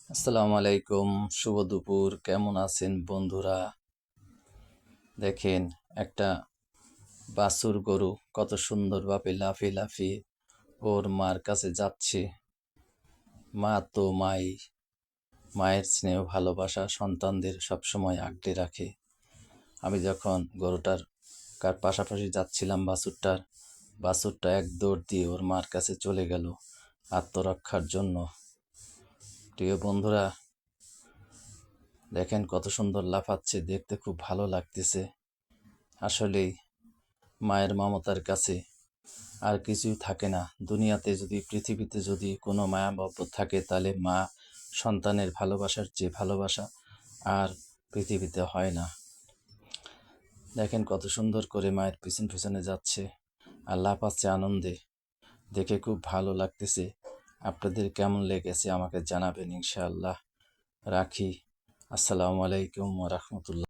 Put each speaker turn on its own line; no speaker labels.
আসসালামু আলাইকুম, শুভ দুপুর। কেমন আছেন বন্ধুরা? দেখেন, একটা বাছুর গরু কত সুন্দরভাবে লাফিয়ে লাফিয়ে ওর মার কাছে যাচ্ছে। মা তো মাই, মায়ের স্নেহ ভালোবাসা সন্তানদের সবসময় আগলে রাখে। আমি যখন গরুটার পাশাপাশি যাচ্ছিলাম, বাছুরটা এক দৌড় দিয়ে ওর মার কাছে চলে গেল আত্মরক্ষার জন্য। প্রিয় বন্ধুরা, দেখেন কত সুন্দর লাফাচ্ছে, দেখতে খুব ভালো লাগতেছে। আসলেই মায়ের মমতার কাছে আর কিছুই থাকে না। দুনিয়াতে যদি, পৃথিবীতে যদি কোনো মায়া মহব্বত থাকে, তাহলে মা সন্তানের ভালোবাসার যে ভালোবাসা আর পৃথিবীতে হয় না। দেখেন কত সুন্দর করে মায়ের পিছন পিছনে যাচ্ছে আর লাফাচ্ছে আনন্দে, দেখে খুব ভালো লাগতেছে। আপনাদের কেমন লেগেছে আমাকে জানাবেন ইনশাআল্লাহ। রাখি। আসসালামু আলাইকুম ওয়া রাহমাতুল্লাহ।